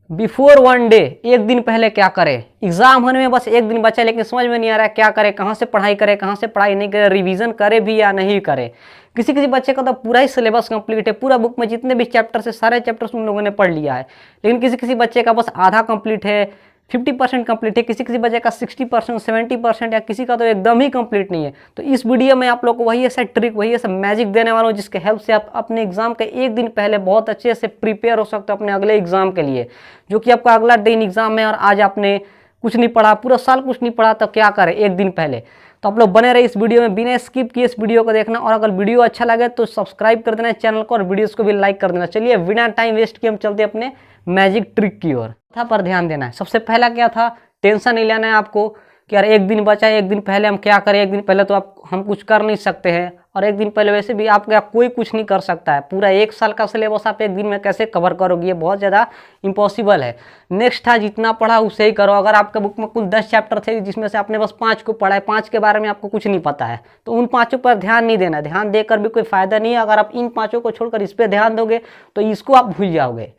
Before one day, एक दिन पहले क्या करें। एग्जाम होने में बस एक दिन बचा लेकिन समझ में नहीं आ रहा है क्या करें, कहाँ से पढ़ाई करें, कहाँ से पढ़ाई नहीं करें, रिवीजन करे भी या नहीं करें। किसी किसी बच्चे का तो पूरा ही सिलेबस कंप्लीट है, पूरा बुक में जितने भी चैप्टर्स है सारे चैप्टर्स उन लोगों ने पढ़ लिया है, लेकिन किसी किसी बच्चे का बस आधा कंप्लीट है, 50% कंप्लीट है, किसी किसी बच्चे का 60%, 70% या किसी का तो एकदम ही कंप्लीट नहीं है। तो इस वीडियो में आप लोग को वही ऐसा ट्रिक, वही ऐसा मैजिक देने वाला हूँ जिसके हेल्प से आप अपने एग्जाम के एक दिन पहले बहुत अच्छे से प्रिपेयर हो सकते हो अपने अगले एग्जाम के लिए, जो कि आपका अगला दिन एग्जाम है और आज आपने कुछ नहीं पढ़ा, पूरा साल कुछ नहीं पढ़ा, तो क्या करें एक दिन पहले। तो आप लोग बने रहे इस वीडियो में, बिना स्किप किए इस वीडियो को देखना, और अगर वीडियो अच्छा लगे तो सब्सक्राइब कर देना चैनल को और वीडियोस को भी लाइक कर देना। चलिए बिना टाइम वेस्ट किए हम चलते अपने मैजिक ट्रिक की ओर। था पर ध्यान देना है। सबसे पहला क्या था, टेंशन नहीं लेना है आपको कि यार एक दिन बचा है, एक दिन पहले हम क्या करें। एक दिन पहले तो हम कुछ कर नहीं सकते हैं, और एक दिन पहले वैसे भी आपका कोई कुछ नहीं कर सकता है। पूरा एक साल का सिलेबस आप एक दिन में कैसे कवर करोगे, ये बहुत ज़्यादा इम्पॉसिबल है। नेक्स्ट था जितना पढ़ा उसे ही करो। अगर आपके बुक में कुल 10 चैप्टर थे जिसमें से आपने बस 5 को पढ़ा है, 5 के बारे में आपको कुछ नहीं पता है, तो उन 5 पर ध्यान नहीं देना। ध्यान देकर भी कोई फायदा नहीं है। अगर आप इन 5 को छोड़कर इस पर ध्यान दोगे तो इसको आप भूल जाओगे।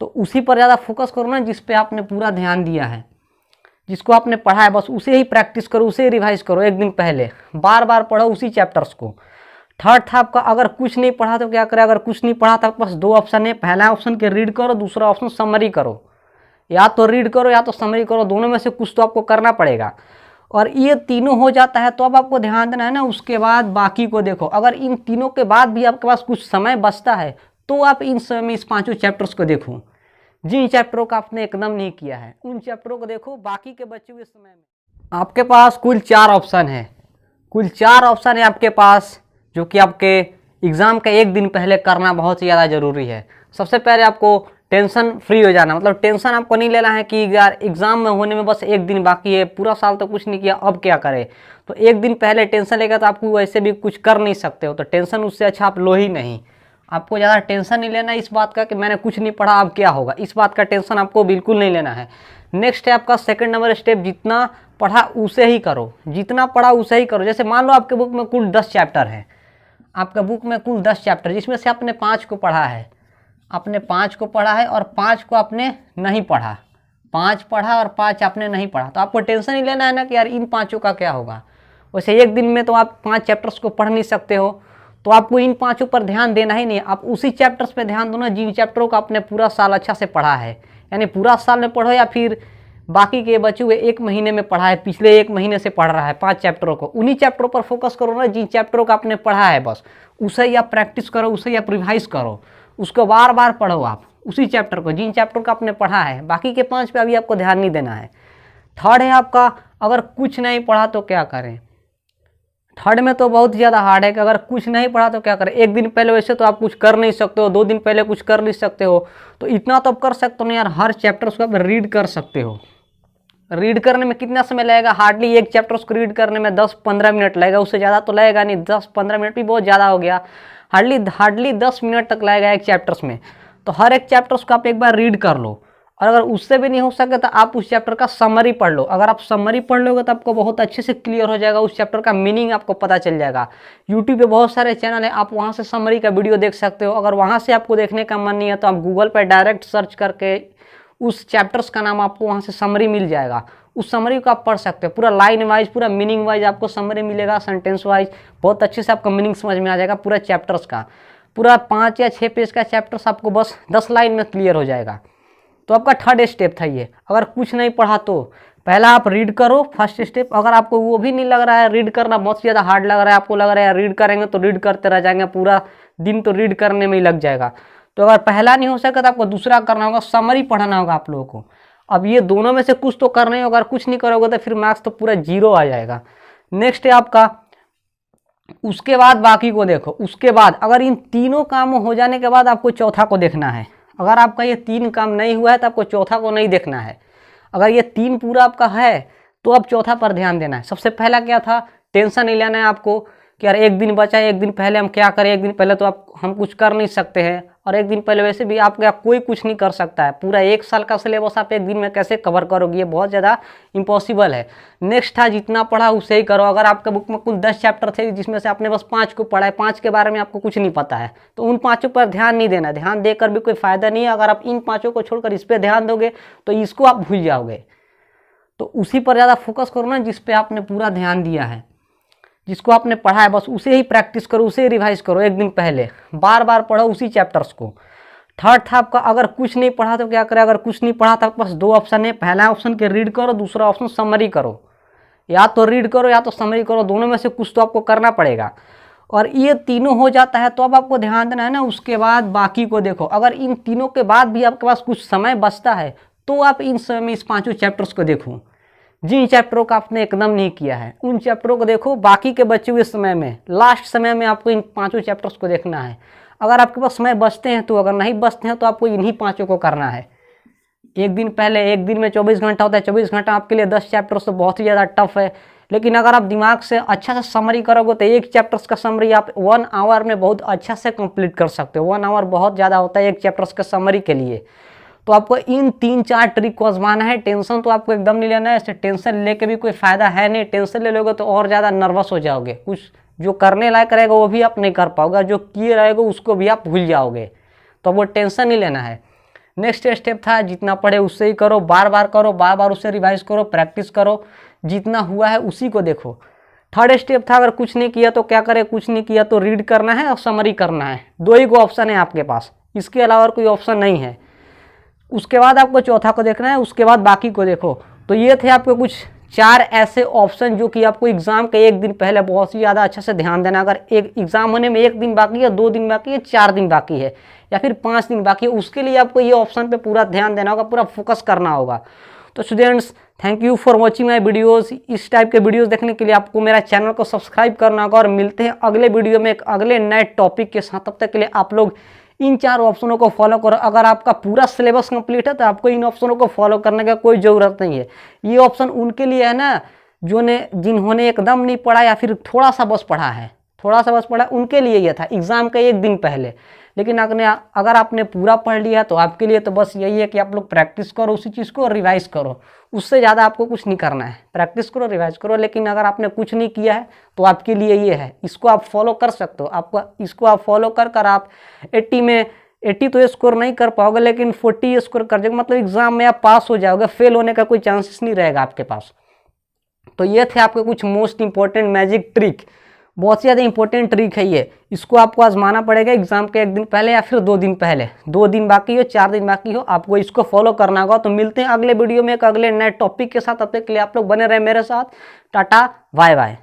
तो उसी पर ज़्यादा फोकस करो ना जिस पे आपने पूरा ध्यान दिया है, जिसको आपने पढ़ा है, बस उसे ही प्रैक्टिस करो, उसे ही रिवाइज करो एक दिन पहले, बार बार पढ़ो उसी चैप्टर्स को। थर्ड था आपका, अगर कुछ नहीं पढ़ा तो क्या करें। अगर कुछ नहीं पढ़ा तो आपके पास 2 ऑप्शन है। पहला ऑप्शन के रीड करो, दूसरा ऑप्शन समरी करो। या तो रीड करो या तो समरी करो, दोनों में से कुछ तो आपको करना पड़ेगा। और ये तीनों हो जाता है तो अब आपको ध्यान देना है ना, उसके बाद बाकी को देखो। अगर इन तीनों के बाद भी आपके पास कुछ समय बचता है तो आप इन समय में इस 5 चैप्टर्स को देखो। जिन चैप्टरों का आपने एकदम नहीं किया है उन चैप्टरों को देखो। बाकी के बचे हुए समय में आपके पास कुल 4 ऑप्शन है, कुल 4 ऑप्शन है आपके पास, जो कि आपके एग्ज़ाम के एक दिन पहले करना बहुत ही ज़्यादा ज़रूरी है। सबसे पहले आपको टेंशन फ्री हो जाना, मतलब टेंशन आपको नहीं लेना है कि यार एग्ज़ाम में होने में बस एक दिन बाकी है, पूरा साल तो कुछ नहीं किया, अब क्या करें। तो एक दिन पहले टेंशन लेगा तो आपको वैसे भी कुछ कर नहीं सकते हो, तो टेंशन उससे अच्छा आप लो ही नहीं। आपको ज़्यादा टेंशन नहीं लेना इस बात का कि मैंने कुछ नहीं पढ़ा अब क्या होगा, इस बात का टेंशन आपको बिल्कुल नहीं लेना है। नेक्स्ट है आपका सेकंड नंबर स्टेप, जितना पढ़ा उसे ही करो, जितना पढ़ा उसे ही करो। जैसे मान लो आपके बुक में कुल 10 चैप्टर है, आपका बुक में कुल 10 चैप्टर, जिसमें से आपने 5 को पढ़ा है, आपने 5 को पढ़ा है और 5 को आपने नहीं पढ़ा, 5 पढ़ा और 5 आपने नहीं पढ़ा, तो आपको टेंशन नहीं लेना है ना कि यार इन 5 का क्या होगा। वैसे एक दिन में तो आप 5 चैप्टर्स को पढ़ नहीं सकते हो, तो आपको इन 5 पर ध्यान देना ही नहीं। आप उसी चैप्टर्स पे ध्यान दो ना जिन चैप्टरों का आपने पूरा साल अच्छा से पढ़ा है, यानी पूरा साल में पढ़ो या फिर बाकी के बचे हुए 1 महीने में पढ़ा है, पिछले 1 महीने से पढ़ रहा है 5 चैप्टरों को, उन्हीं चैप्टरों पर फोकस करो ना जिन चैप्टरों का आपने पढ़ा है, बस उसे ही आप प्रैक्टिस करो, उसे ही आप रिवाइज करो, उसको बार बार पढ़ो आप उसी चैप्टर को जिन चैप्टर का आपने पढ़ा है। बाकी के 5 पे अभी आपको ध्यान नहीं देना है। थर्ड है आपका, अगर कुछ नहीं पढ़ा तो क्या करें। थर्ड में तो बहुत ज़्यादा हार्ड है कि अगर कुछ नहीं पढ़ा तो क्या करें। एक दिन पहले वैसे तो आप कुछ कर नहीं सकते हो, 2 दिन पहले कुछ कर नहीं सकते हो, तो इतना तो आप कर सकते हो ना यार, हर चैप्टर को आप रीड कर सकते हो। रीड करने में कितना समय लगेगा, हार्डली एक चैप्टर को रीड करने में 10-15 मिनट लगेगा, उससे ज़्यादा तो लगेगा नहीं। 10-15 मिनट भी बहुत ज़्यादा हो गया, हार्डली 10 मिनट तक लगेगा एक चैप्टर्स में। तो हर एक चैप्टर्स को आप एक बार रीड कर लो, और अगर उससे भी नहीं हो सके तो आप उस चैप्टर का समरी पढ़ लो। अगर आप समरी पढ़ लोगे तो आपको बहुत अच्छे से क्लियर हो जाएगा, उस चैप्टर का मीनिंग आपको पता चल जाएगा। यूट्यूब पे बहुत सारे चैनल है, आप वहाँ से समरी का वीडियो देख सकते हो। अगर वहाँ से आपको देखने का मन नहीं है तो आप गूगल पर डायरेक्ट सर्च करके उस चैप्टर्स का नाम आपको वहाँ से समरी मिल जाएगा, उस समरी को आप पढ़ सकते हो। पूरा लाइन वाइज, पूरा मीनिंग वाइज आपको समरी मिलेगा, सेंटेंस वाइज, बहुत अच्छे से आपका मीनिंग समझ में आ जाएगा पूरा चैप्टर्स का। पूरा 5 या 6 पेज का चैप्टर्स आपको बस 10 लाइन में क्लियर हो जाएगा। तो आपका थर्ड स्टेप था ये। अगर कुछ नहीं पढ़ा तो पहला आप रीड करो, फर्स्ट स्टेप। अगर आपको वो भी नहीं लग रहा है, रीड करना बहुत ज़्यादा हार्ड लग रहा है, आपको लग रहा है रीड करेंगे तो रीड करते रह जाएंगे, पूरा दिन तो रीड करने में ही लग जाएगा, तो अगर पहला नहीं हो सका तो आपको दूसरा करना होगा, समरी पढ़ना होगा आप लोगों को। अब ये दोनों में से कुछ तो करना ही होगा, अगर कुछ नहीं करोगे तो फिर मार्क्स तो पूरा 0 आ जाएगा। नेक्स्ट है आपका, उसके बाद बाकी को देखो। उसके बाद अगर इन तीनों काम हो जाने के बाद आपको चौथा को देखना है। अगर आपका ये 3 काम नहीं हुआ है तो आपको चौथा को नहीं देखना है। अगर ये 3 पूरा आपका है तो अब चौथा पर ध्यान देना है। सबसे पहला क्या था, टेंशन नहीं लेना है आपको कि यार एक दिन बचा है, एक दिन पहले हम क्या करें। एक दिन पहले तो हम कुछ कर नहीं सकते हैं, और एक दिन पहले वैसे भी आपका कोई कुछ नहीं कर सकता है। पूरा 1 साल का सिलेबस आप एक दिन में कैसे कवर करोगे, ये बहुत ज़्यादा इम्पॉसिबल है। नेक्स्ट था जितना पढ़ा उसे ही करो। अगर आपके बुक में कुल 10 चैप्टर थे जिसमें से आपने बस 5 को पढ़ा है, 5 के बारे में आपको कुछ नहीं पता है, तो उन 5 पर ध्यान नहीं देना। ध्यान देकर भी कोई फ़ायदा नहीं है। अगर आप इन 5 को छोड़कर इस पर ध्यान दोगे तो इसको आप भूल जाओगे। तो उसी पर ज़्यादा फोकस करो ना जिस पे आपने पूरा ध्यान दिया है, जिसको आपने पढ़ा है, बस उसे ही प्रैक्टिस करो, उसे ही रिवाइज करो। एक दिन पहले बार बार पढ़ो उसी चैप्टर्स को। थर्ड था आपका, अगर कुछ नहीं पढ़ा तो क्या करें। अगर कुछ नहीं पढ़ा तो आपके पास 2 ऑप्शन है। पहला ऑप्शन के रीड करो, दूसरा ऑप्शन समरी करो। या तो रीड करो या तो समरी करो, दोनों में से कुछ तो आपको करना पड़ेगा। और ये तीनों हो जाता है तो अब आपको ध्यान देना है ना, उसके बाद बाकी को देखो। अगर इन तीनों के बाद भी आपके पास कुछ समय बचता है तो आप इन समय में इस 5 चैप्टर्स को देखो। जिन चैप्टरों का आपने एकदम नहीं किया है उन चैप्टरों को देखो। बाकी के बचे हुए समय में, लास्ट समय में आपको इन 5 चैप्टर्स को देखना है। अगर आपके पास समय बचते हैं तो, अगर नहीं बचते हैं तो आपको इन्हीं 5 को करना है। एक दिन पहले, एक दिन में 24 घंटा होता है, 24 घंटा आपके लिए 10 चैप्टर्स तो बहुत ही ज़्यादा टफ है। लेकिन अगर आप दिमाग से अच्छा से समरी करोगे तो एक चैप्टर्स का समरी आप 1 आवर में बहुत अच्छा से कंप्लीट कर सकते हो। 1 आवर बहुत ज़्यादा होता है एक चैप्टर्स का समरी के लिए। तो आपको इन 3-4 ट्रिक को आजमाना है। टेंशन तो आपको एकदम नहीं लेना है। इससे टेंशन लेके भी कोई फ़ायदा है नहीं। टेंशन ले लोगे तो और ज़्यादा नर्वस हो जाओगे। कुछ जो करने लायक रहेगा वो भी आप नहीं कर पाओगे, जो किए रहेगा उसको भी आप भूल जाओगे। तो वो टेंशन नहीं लेना है। नेक्स्ट स्टेप था जितना पढ़े उससे ही करो, बार बार करो, बार बार उससे रिवाइज करो, प्रैक्टिस करो। जितना हुआ है उसी को देखो। थर्ड स्टेप था अगर कुछ नहीं किया तो क्या करें। कुछ नहीं किया तो रीड करना है और समरी करना है। 2 ही को ऑप्शन है आपके पास, इसके अलावा और कोई ऑप्शन नहीं है। उसके बाद आपको चौथा को देखना है, उसके बाद बाकी को देखो। तो ये थे आपके कुछ 4 ऐसे ऑप्शन जो कि आपको एग्जाम के एक दिन पहले बहुत ही ज़्यादा अच्छा से ध्यान देना। अगर एक एग्जाम होने में 1 दिन बाकी है, 2 दिन बाकी है, 4 दिन बाकी है या फिर 5 दिन बाकी है, उसके लिए आपको ये ऑप्शन पे पूरा ध्यान देना होगा, पूरा फोकस करना होगा। तो students, thank you for watching my videos. इस टाइप के वीडियोज़ देखने के लिए आपको मेरा चैनल को सब्सक्राइब करना होगा। और मिलते हैं अगले वीडियो में एक अगले नए टॉपिक के साथ। तब तक के लिए आप लोग इन 4 ऑप्शनों को फॉलो करो। अगर आपका पूरा सिलेबस कंप्लीट है तो आपको इन ऑप्शनों को फॉलो करने का कोई ज़रूरत नहीं है। ये ऑप्शन उनके लिए है ना जिन्होंने एकदम नहीं पढ़ा या फिर थोड़ा सा बस पढ़ा है, उनके लिए ये था एग्ज़ाम का 1 दिन पहले। लेकिन अगर आपने पूरा पढ़ लिया तो आपके लिए तो बस यही है कि आप लोग प्रैक्टिस करो उसी चीज़ को और रिवाइज करो। उससे ज़्यादा आपको कुछ नहीं करना है। प्रैक्टिस करो, रिवाइज करो। लेकिन अगर आपने कुछ नहीं किया है तो आपके लिए ये है, इसको आप फॉलो कर सकते हो। इसको आप फॉलो कर आप 80 में 80 तो स्कोर नहीं कर पाओगे, लेकिन 40 स्कोर कर जाओगे। मतलब एग्जाम में आप पास हो जाओगे, फेल होने का कोई चांसेस नहीं रहेगा आपके पास। तो ये थे आपके कुछ मोस्ट इंपॉर्टेंट मैजिक ट्रिक। बहुत ज़्यादा इंपॉर्टेंट ट्रिक है ये। इसको आपको आजमाना पड़ेगा एग्जाम के 1 दिन पहले या फिर 2 दिन पहले। 2 दिन बाकी हो, 4 दिन बाकी हो, आपको इसको फॉलो करना होगा। तो मिलते हैं अगले वीडियो में एक अगले नए टॉपिक के साथ। तब तक के लिए आप लोग बने रहे मेरे साथ। Tata, bye bye.